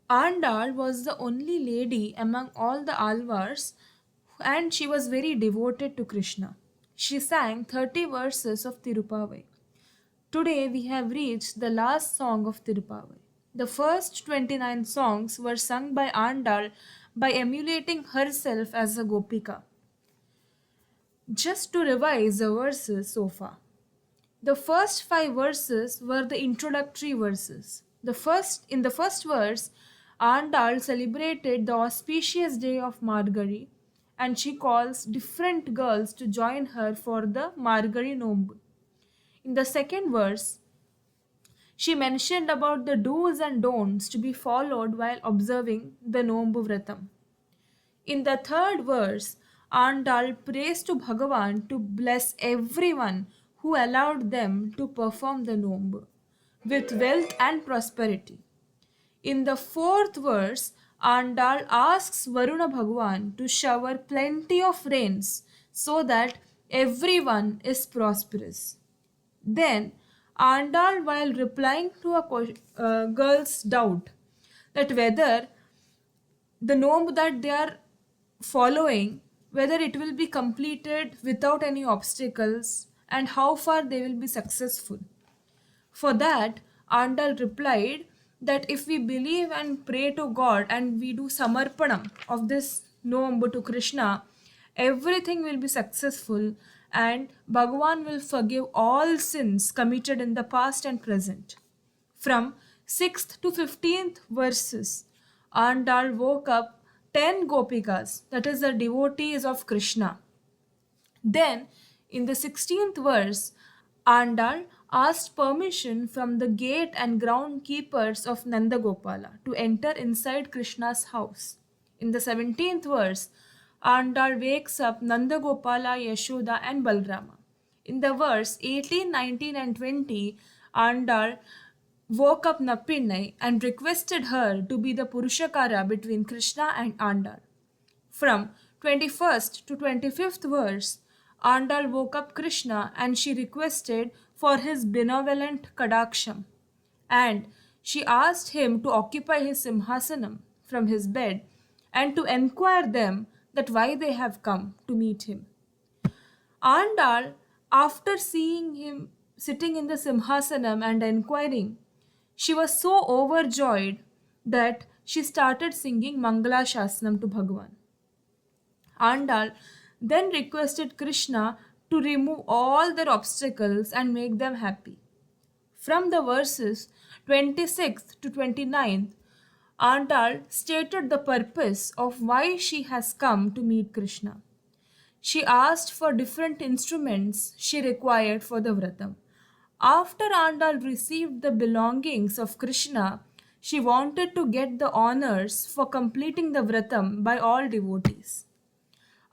Andal was the only lady among all the Alvars and she was very devoted to Krishna. She sang 30 verses of Tirupaavai. Today we have reached the last song of Tirupaavai. The first 29 songs were sung by Andal by emulating herself as a Gopika. Just to revise the verses so far. The first five verses were the introductory verses. In the first verse, Andal celebrated the auspicious day of Margari and she calls different girls to join her for the Margari Nombu. In the second verse, she mentioned about the do's and don'ts to be followed while observing the Nombu Vratam. In the third verse, Andal prays to Bhagavan to bless everyone who allowed them to perform the Nombu with wealth and prosperity. In the fourth verse, Andal asks Varuna Bhagavan to shower plenty of rains so that everyone is prosperous. Then, Andal, while replying to a girl's doubt that whether the nomb that they are following, whether it will be completed without any obstacles and how far they will be successful. For that, Andal replied that if we believe and pray to God and we do samarpanam of this nomb to Krishna, everything will be successful and Bhagavan will forgive all sins committed in the past and present. From 6th to 15th verses, Andal woke up 10 gopikas, that is the devotees of Krishna. Then, in the 16th verse, Andal asked permission from the gate and ground keepers of Nandagopala to enter inside Krishna's house. In the 17th verse, Andal wakes up Nandagopala, Yashoda, and Balrama. In the verse 18, 19, and 20, Andal woke up Nappinai and requested her to be the Purushakara between Krishna and Andal. From 21st to 25th verse, Andal woke up Krishna and she requested for his benevolent kadaksham, and she asked him to occupy his simhasanam from his bed and to enquire them that why they have come to meet him. Andal, after seeing him sitting in the simhasanam and enquiring, she was so overjoyed that she started singing Mangala Shasnam to Bhagavan. Andal then requested Krishna to remove all their obstacles and make them happy. From the verses 26th to 29th, Andal stated the purpose of why she has come to meet Krishna. She asked for different instruments she required for the vratam. After Andal received the belongings of Krishna, she wanted to get the honors for completing the vratam by all devotees.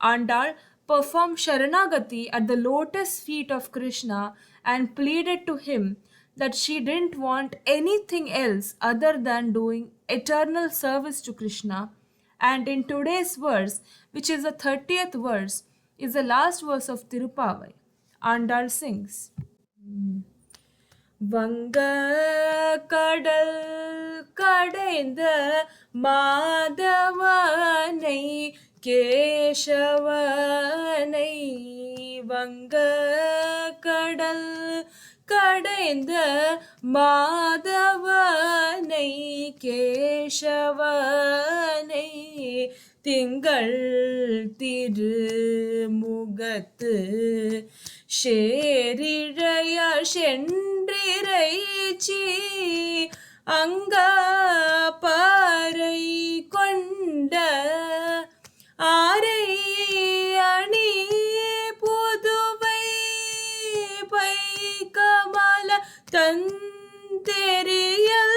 Andal performed Sharanagati at the lotus feet of Krishna and pleaded to him that she didn't want anything else other than doing eternal service to Krishna. And in today's verse, which is the 30th verse, is the last verse of Tirupaavai. Andal sings. vaṅga kkēśavanai kaḍainda mādavanai kkēśavanai vaṅga kaḍainda mādavanai kkēśavanai tiṅgaḻ tirumugattu śenṟiṟaiñji śenራሕ aṅga ppaறை கொண்ட ஆரை அணி Puduvai ppaiṅgamala teriyal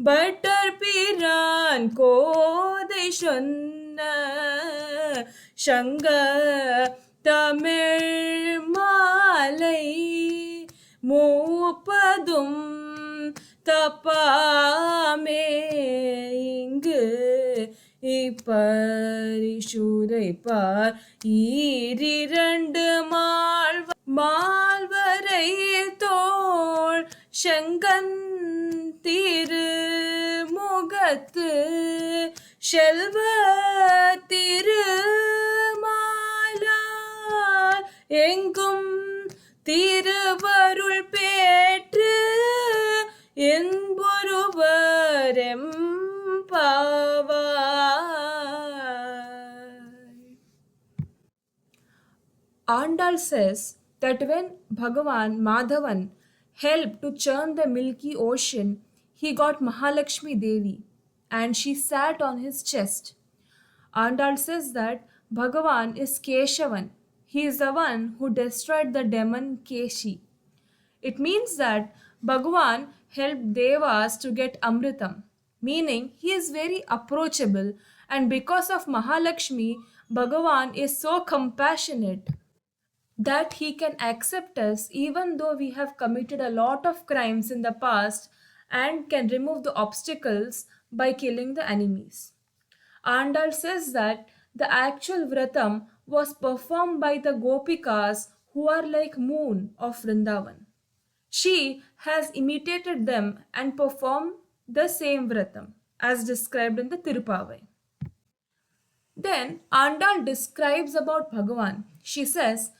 butter pirān kōdai śonna śaṅga Tamil மாலை muppadum tappāmē iṅgippariśuraippār ஈரிரண்டு மால்வரை தோள் செங்கன் திருமுகத்து திருமுகத்து செல்வ திருமாலால் எங்கும் திருவருள் பேற்று என்பொருவர் எம்பாவாய். Andal says that when Bhagavan Madhavan helped to churn the milky ocean, he got Mahalakshmi Devi and she sat on his chest. Andal says that Bhagavan is Keshavan. He is the one who destroyed the demon Keshi. It means that Bhagavan helped Devas to get Amritam, meaning he is very approachable, and because of Mahalakshmi, Bhagavan is so compassionate that he can accept us even though we have committed a lot of crimes in the past and can remove the obstacles by killing the enemies. Andal says that the actual Vratam was performed by the Gopikas who are like moon of Vrindavan. She has imitated them and performed the same Vratam as described in the Tirupaavai. Then Andal describes about Bhagavan. She says,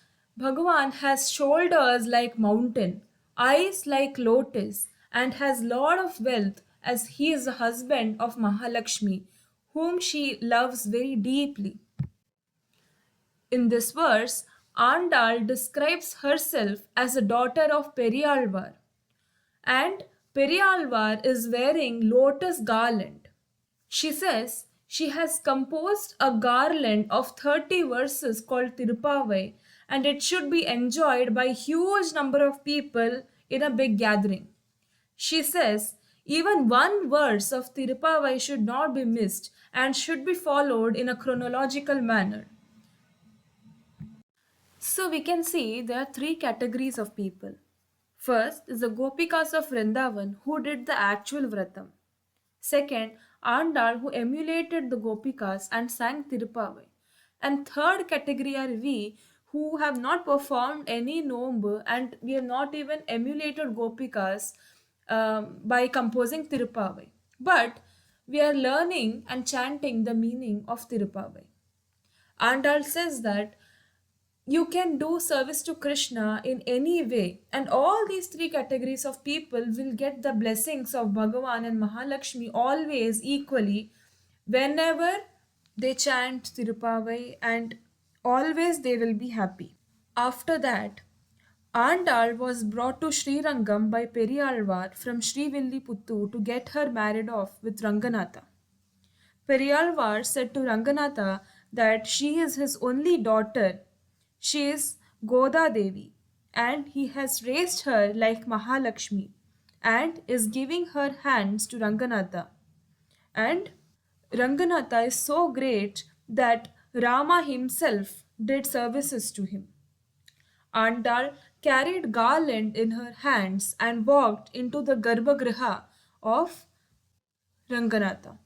Bhagavan has shoulders like mountain, eyes like lotus, and has lot of wealth as he is the husband of Mahalakshmi, whom she loves very deeply. In this verse, Andal describes herself as a daughter of Periyalvar, and Periyalvar is wearing lotus garland. She says she has composed a garland of 30 verses called Tirupaavai, and it should be enjoyed by huge number of people in a big gathering. She says even one verse of Tirupaavai should not be missed and should be followed in a chronological manner. So we can see there are three categories of people. First is the Gopikas of Vrindavan who did the actual Vratam. Second, Andal who emulated the Gopikas and sang Tirupaavai. And third category are we who have not performed any nombu and we have not even emulated Gopikas by composing Tirupaavai. But we are learning and chanting the meaning of Tirupaavai. Andal says that you can do service to Krishna in any way, and all these three categories of people will get the blessings of Bhagavan and Mahalakshmi always equally whenever they chant Tirupavai, and always they will be happy. After that, Andal was brought to Srirangam by Periyalvar from Srivilliputturu to get her married off with Ranganatha. Periyalvar said to Ranganatha that she is his only daughter. She is Goda Devi, and he has raised her like Mahalakshmi and is giving her hands to Ranganatha. And Ranganatha is so great that Rama himself did services to him. Andal carried garland in her hands and walked into the Garbhagriha of Ranganatha.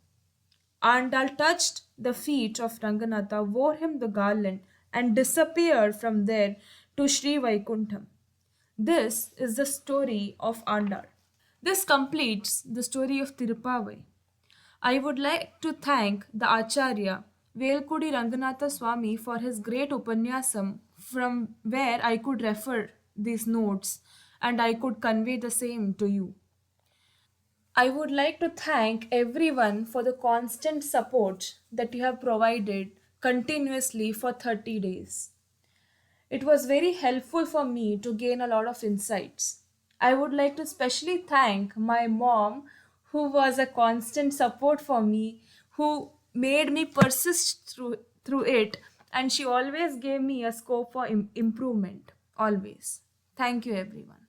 Andal touched the feet of Ranganatha, wore him the garland, and disappeared from there to Sri Vaikuntham. This is the story of Andal. This completes the story of Tirupavai. I would like to thank the Acharya Velkudi Ranganatha Swami for his great Upanyasam from where I could refer these notes and I could convey the same to you. I would like to thank everyone for the constant support that you have provided continuously for 30 days. It was very helpful for me to gain a lot of insights. I would like to specially thank my mom, who was a constant support for me, who made me persist through it, and she always gave me a scope for improvement. Always. Thank you, everyone.